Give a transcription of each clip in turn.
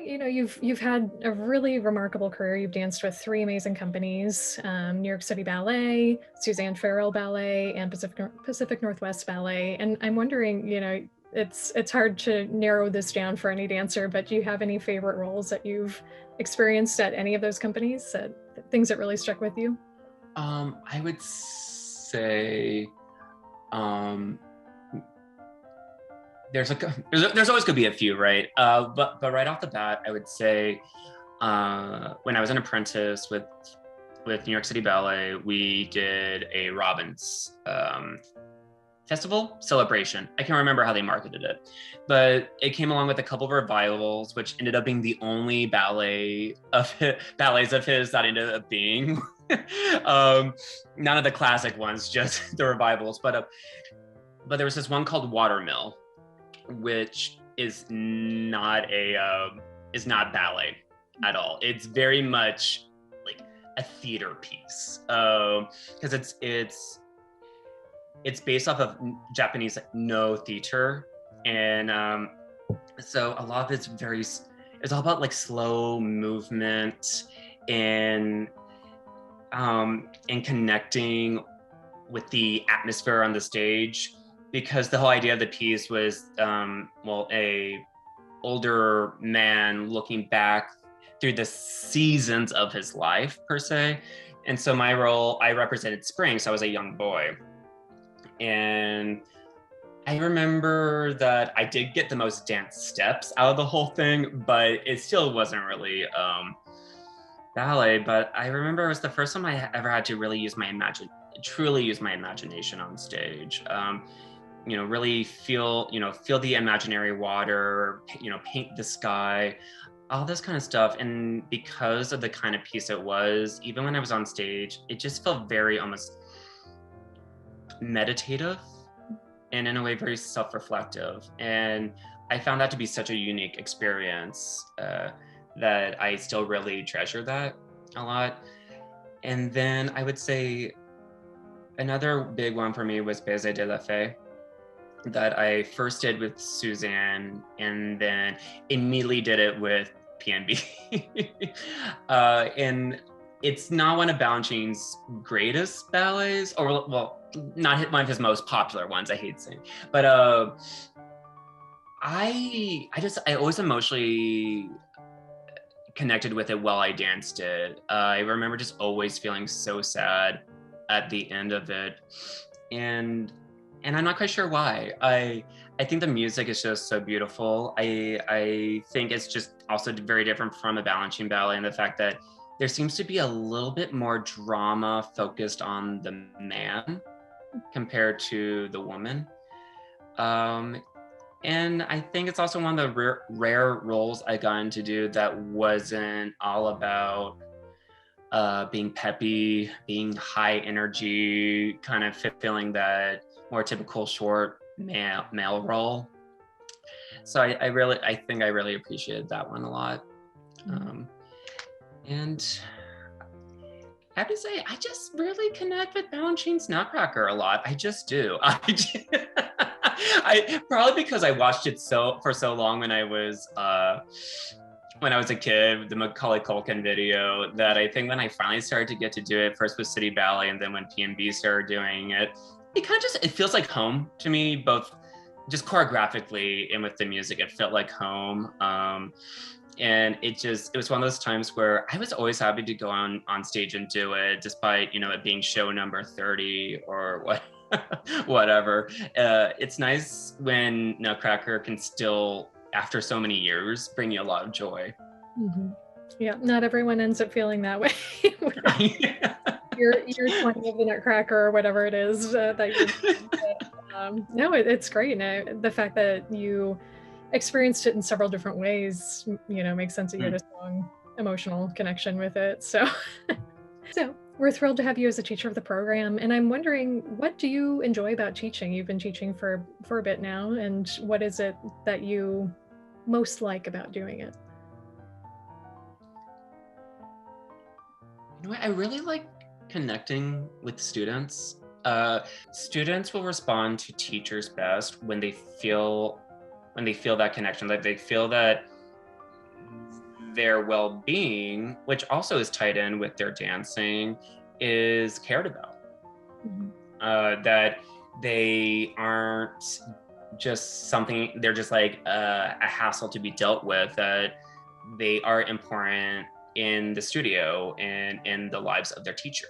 you've had a really remarkable career. You've danced with three amazing companies, New York City Ballet, Suzanne Farrell Ballet, and Pacific Northwest Ballet. And I'm wondering, it's hard to narrow this down for any dancer, but do you have any favorite roles that you've experienced at any of those companies, things that really stuck with you? I would say there's always gonna be a few, right? But right off the bat, I would say when I was an apprentice with New York City Ballet, we did a Robbins festival celebration. I can't remember how they marketed it, but it came along with a couple of revivals, which ended up being the only ballets of his that ended up being. None of the classic ones, just the revivals. But there was this one called Watermill, which is not ballet at all. It's very much like a theater piece, because it's based off of Japanese no theater, and so a lot of it's all about like slow movement and connecting with the atmosphere on the stage, because the whole idea of the piece was a older man looking back through the seasons of his life per se. And so my role, I represented spring, so I was a young boy. And I remember that I did get the most dance steps out of the whole thing, but it still wasn't really ballet. But I remember it was the first time I ever had to really truly use my imagination on stage. Really feel the imaginary water, paint the sky, all this kind of stuff. And because of the kind of piece it was, even when I was on stage, it just felt very almost meditative and in a way very self-reflective. And I found that to be such a unique experience that I still really treasure that a lot. And then I would say another big one for me was Baiser de la Fée, that I first did with Suzanne and then immediately did it with PNB. And it's not one of Balanchine's greatest ballets, or not one of his most popular ones, I hate saying. But I always emotionally connected with it while I danced it. I remember just always feeling so sad at the end of it. And I'm not quite sure why. I think the music is just so beautiful. I think it's just also very different from a Balanchine ballet, and the fact that there seems to be a little bit more drama focused on the man compared to the woman. And I think it's also one of the rare roles I got into do that wasn't all about being peppy, being high energy, kind of fulfilling that more typical short male role. So I think I really appreciated that one a lot. And I have to say, I just really connect with Balanchine's Nutcracker a lot. I just do. I probably because I watched it for so long when I was a kid, the Macaulay Culkin video, that I think when I finally started to get to do it, first with City Ballet and then when PNB started doing it, it feels like home to me, both just choreographically and with the music. It felt like home. And it was one of those times where I was always happy to go on stage and do it, despite, it being show number 30 or whatever. It's nice when Nutcracker can still, after so many years, bring you a lot of joy. Mm-hmm. Yeah, not everyone ends up feeling that way. You're 20 of the Nutcracker or whatever it is that you're no, it's great. And the fact that you experienced it in several different ways, makes sense that you had a strong emotional connection with it. So we're thrilled to have you as a teacher of the program. And I'm wondering, what do you enjoy about teaching? You've been teaching for a bit now, and what is it that you most like about doing it? I really like connecting with students. Students will respond to teachers best when they feel that connection, that they feel that their well-being, which also is tied in with their dancing, is cared about. That they aren't just something, they're just like a hassle to be dealt with, that they are important in the studio and in the lives of their teacher.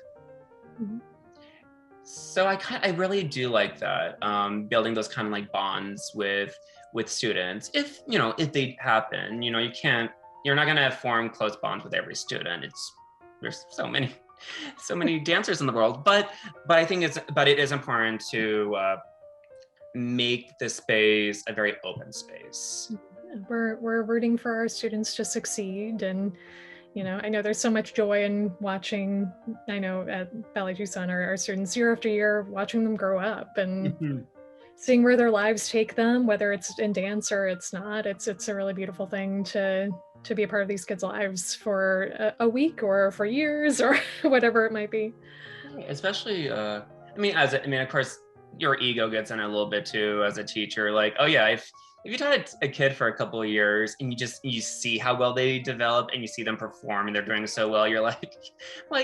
So I really do like that, building those kind of like bonds with students. If they happen, you're not gonna form close bonds with every student. There's so many dancers in the world, but I think it is important to make the space a very open space. We're rooting for our students to succeed, and I know there's so much joy in watching. I know at Ballet Tucson, our students year after year, watching them grow up and seeing where their lives take them, whether it's in dance or it's not. It's a really beautiful thing to be a part of these kids' lives for a week or for years or whatever it might be. Especially, of course, your ego gets in a little bit too as a teacher. Like, oh yeah, if you taught a kid for a couple of years and you see how well they develop and you see them perform and they're doing so well, you're like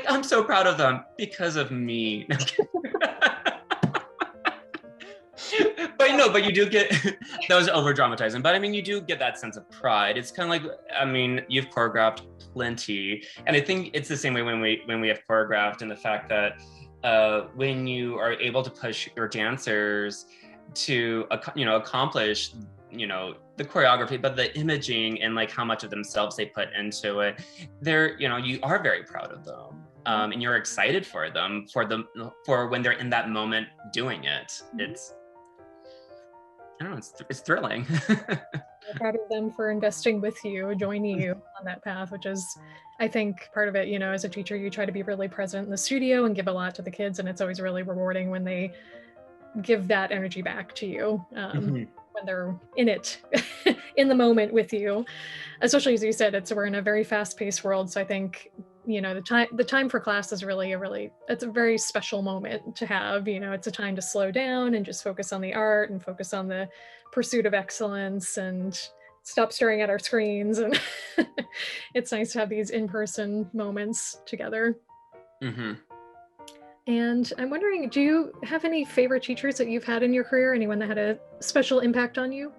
I'm so proud of them because of me. But you do get, that was over dramatizing, but you do get that sense of pride. It's kind of like, you've choreographed plenty, and I think it's the same way when we have choreographed, and the fact that when you are able to push your dancers to accomplish the choreography, but the imaging and like how much of themselves they put into it, you are very proud of them, and you're excited for them for when they're in that moment doing it. It's thrilling. I'm proud of them for investing with you, joining you on that path, which is, I think, part of it. As a teacher, you try to be really present in the studio and give a lot to the kids, and it's always really rewarding when they give that energy back to you, when they're in it, in the moment with you. Especially, as you said, we're in a very fast-paced world, so I think the time for class is it's a very special moment to have. It's a time to slow down and just focus on the art and focus on the pursuit of excellence and stop staring at our screens. And it's nice to have these in-person moments together. And I'm wondering, do you have any favorite teachers that you've had in your career? Anyone that had a special impact on you?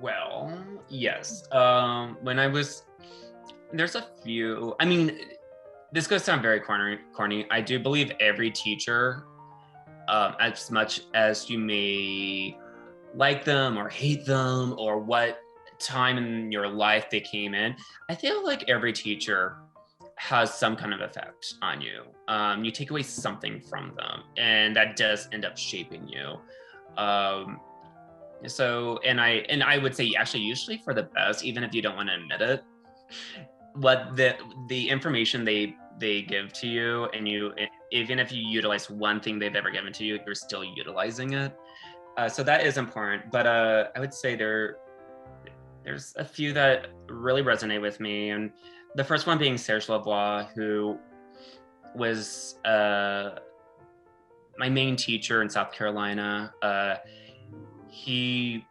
Well, yes. There's a few. This goes sound very corny. I do believe every teacher, as much as you may like them or hate them or what time in your life they came in, I feel like every teacher has some kind of effect on you. You take away something from them, and that does end up shaping you. I would say actually usually for the best, even if you don't want to admit it. What the information they give to you, and even if you utilize one thing they've ever given to you, you're still utilizing it. So that is important. But I would say there's a few that really resonate with me, and the first one being Serge Lavoie, who was my main teacher in South Carolina. He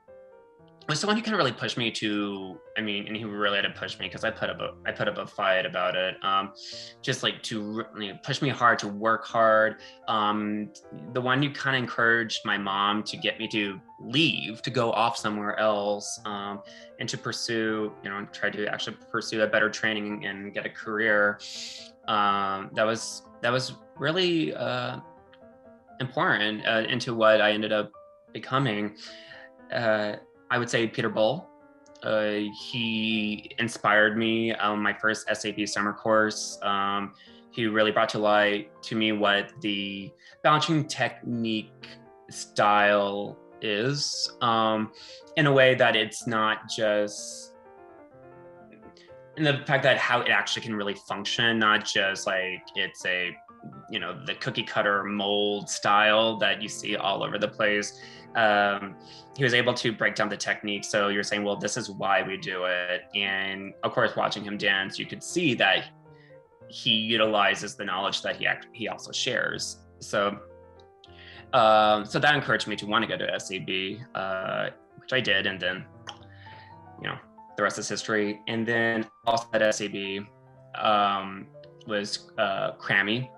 was someone who kind of really pushed me to, and he really had to push me because I put up a fight about it. Just like to push me hard, to work hard. The one who kind of encouraged my mom to get me to leave, to go off somewhere else, and to try to actually pursue a better training and get a career. That was really important into what I ended up becoming. I would say Peter Bull. He inspired me on my first SAB summer course. He really brought to light to me what the Balanchine technique style is, in a way that it's not just, and the fact that how it actually can really function, not just like it's a, the cookie cutter mold style that you see all over the place. He was able to break down the technique. So you're saying, well, this is why we do it. And of course, watching him dance, you could see that he utilizes the knowledge that he also shares. So that encouraged me to want to go to SAB, which I did. And then, the rest is history. And then also at SAB was Crammy,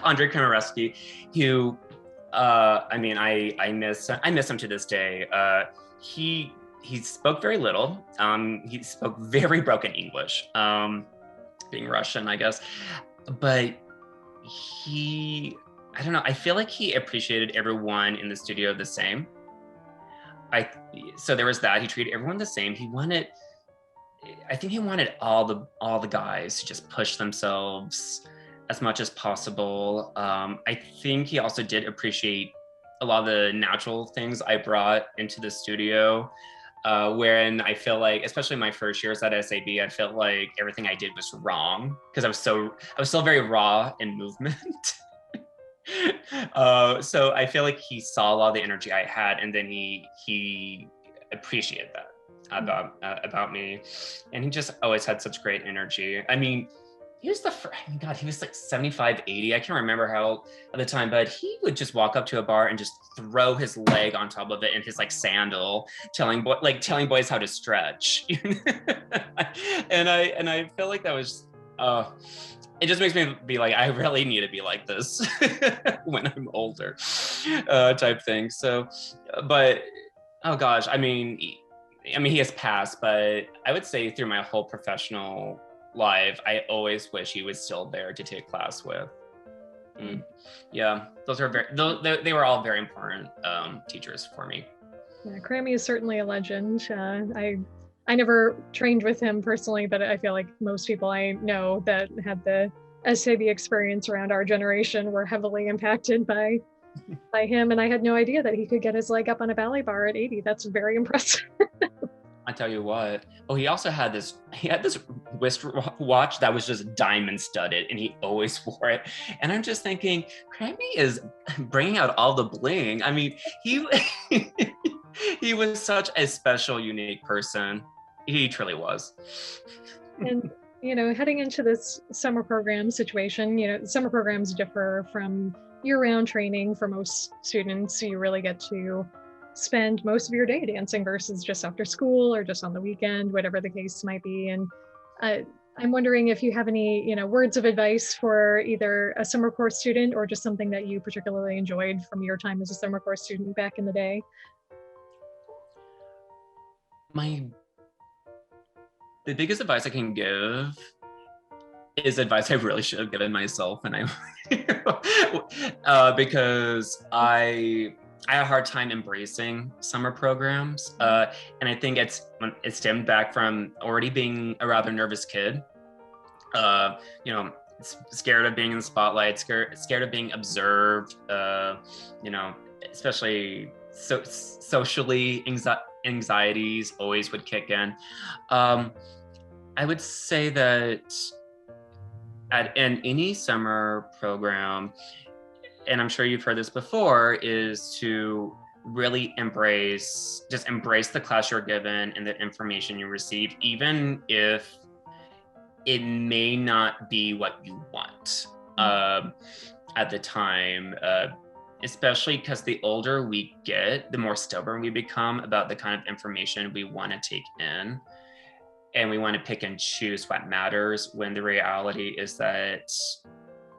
Andre Komareski, who I miss him to this day. He spoke very little. He spoke very broken English, being Russian, I guess. But I don't know, I feel like he appreciated everyone in the studio the same. So there was that. He treated everyone the same. I think he wanted all the guys to just push themselves as much as possible. I think he also did appreciate a lot of the natural things I brought into the studio, wherein I feel like, especially my first years at SAB, I felt like everything I did was wrong because I was still very raw in movement. So I feel like he saw a lot of the energy I had, and then he appreciated that about me, and he just always had such great energy. I mean, he was he was like 75, 80. I can't remember how at the time, but he would just walk up to a bar and just throw his leg on top of it in his like sandal, telling boys how to stretch. And I feel like that was, it just makes me be like, I really need to be like this when I'm older, type thing. So, but, oh gosh, I mean, he has passed, but I would say through my whole professional life, I always wish he was still there to take class with. Yeah, they were all very important teachers for me. Yeah, Crammy is certainly a legend. I never trained with him personally, but I feel like most people I know that had the SAB experience around our generation were heavily impacted by him. And I had no idea that he could get his leg up on a ballet bar at 80. That's very impressive. I tell you what. Oh, he had this wrist watch that was just diamond studded, and he always wore it. And I'm just thinking, Crammy is bringing out all the bling. I mean, he was such a special, unique person. He truly was. And, heading into this summer program situation, summer programs differ from year-round training for most students. You really get to spend most of your day dancing versus just after school or just on the weekend, whatever the case might be. And I'm wondering if you have any, words of advice for either a summer course student or just something that you particularly enjoyed from your time as a summer course student back in the day. The biggest advice I can give is advice I really should have given myself, and because I had a hard time embracing summer programs, and I think it stemmed back from already being a rather nervous kid. Scared of being in the spotlight, scared of being observed. Especially socially, anxieties always would kick in. I would say that in any summer program, and I'm sure you've heard this before, is to really embrace the class you're given and the information you receive, even if it may not be what you want at the time, especially because the older we get, the more stubborn we become about the kind of information we want to take in. And we want to pick and choose what matters, when the reality is that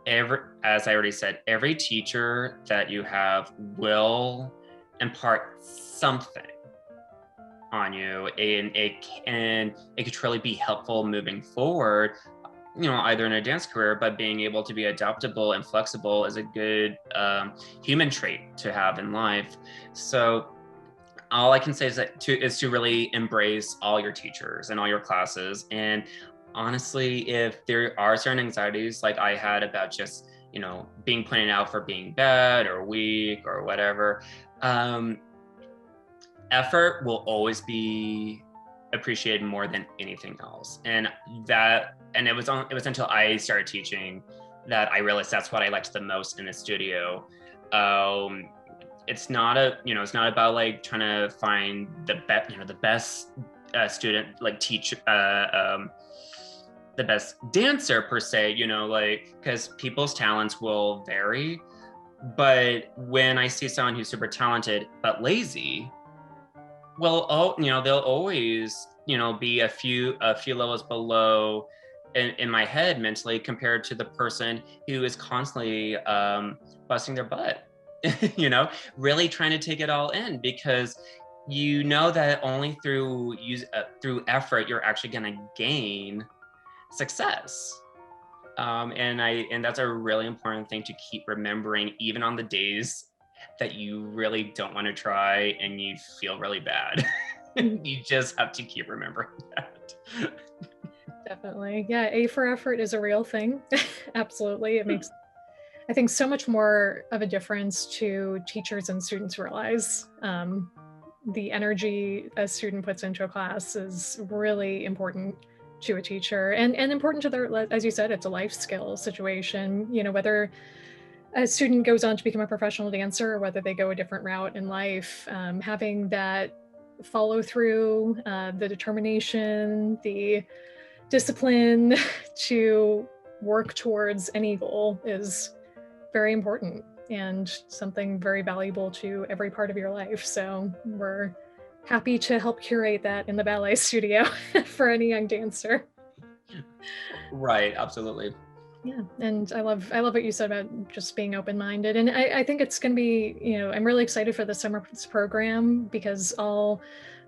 as I already said, every teacher that you have will impart something on you, and it could truly be helpful moving forward, either in a dance career, but being able to be adaptable and flexible is a good human trait to have in life. So all I can say is to really embrace all your teachers and all your classes. And honestly, if there are certain anxieties like I had about just, being pointed out for being bad or weak or whatever, effort will always be appreciated more than anything else. And it was until I started teaching that I realized that's what I liked the most in the studio. It's not about like trying to find the best student, like teacher, the best dancer per se, because people's talents will vary. But when I see someone who's super talented but lazy, Well, they'll always, be a few levels below in my head mentally compared to the person who is constantly busting their butt, really trying to take it all in, because that only through effort you're actually going to gain success. And that's a really important thing to keep remembering, even on the days that you really don't want to try and you feel really bad. You just have to keep remembering that. Definitely. Yeah, A for effort is a real thing. Absolutely. It makes, I think, so much more of a difference to teachers and students realize. The energy a student puts into a class is really important to a teacher, and important to their, as you said, it's a life skill situation. Whether a student goes on to become a professional dancer or whether they go a different route in life, having that follow through, the determination, the discipline to work towards any goal is very important and something very valuable to every part of your life. So we're happy to help curate that in the ballet studio for any young dancer. Right, absolutely. Yeah, and I love what you said about just being open-minded, and I think it's going to be, I'm really excited for the summer program, because all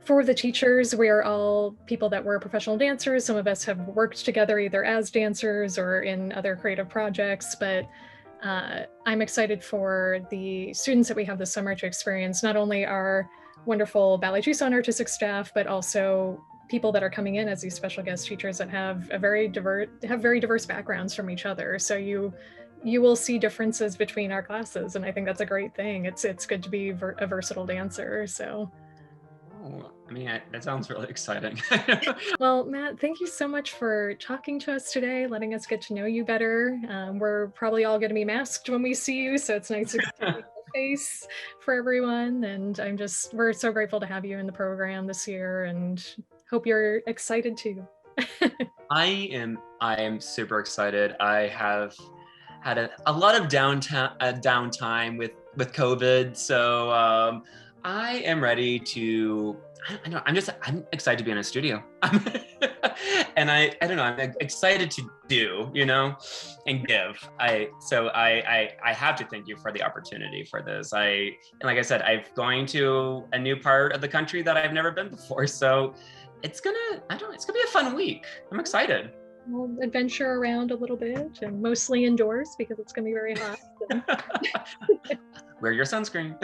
4 of the teachers, we are all people that were professional dancers. Some of us have worked together either as dancers or in other creative projects, but I'm excited for the students that we have this summer to experience not only our wonderful Ballet Tucson artistic staff, but also people that are coming in as these special guest teachers that have very diverse backgrounds from each other. So you will see differences between our classes, and I think that's a great thing. It's good to be a versatile dancer. So. Oh, that sounds really exciting. Well, Matt, thank you so much for talking to us today, letting us get to know you better. We're probably all going to be masked when we see you, so it's nice to see your face for everyone. And we're so grateful to have you in the program this year, and hope you're excited too. I am super excited. I have had a lot of downtime with COVID, so I am ready to. I'm excited to be in a studio, and I don't know. I'm excited to do, and give. I have to thank you for the opportunity for this. And like I said, I'm going to a new part of the country that I've never been before, so it's gonna be a fun week. I'm excited. We'll adventure around a little bit, and mostly indoors because it's gonna be very hot. Wear your sunscreen.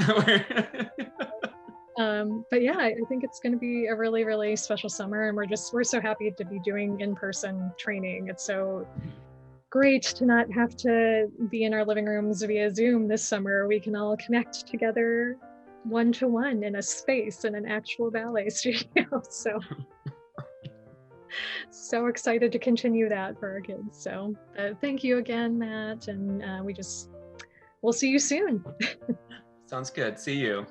But yeah, I think it's going to be a really, really special summer, and we're so happy to be doing in-person training. It's so great to not have to be in our living rooms via Zoom this summer. We can all connect together one-to-one in a space in an actual ballet studio. So excited to continue that for our kids. So thank you again, Matt, and we'll see you soon. Sounds good. See you.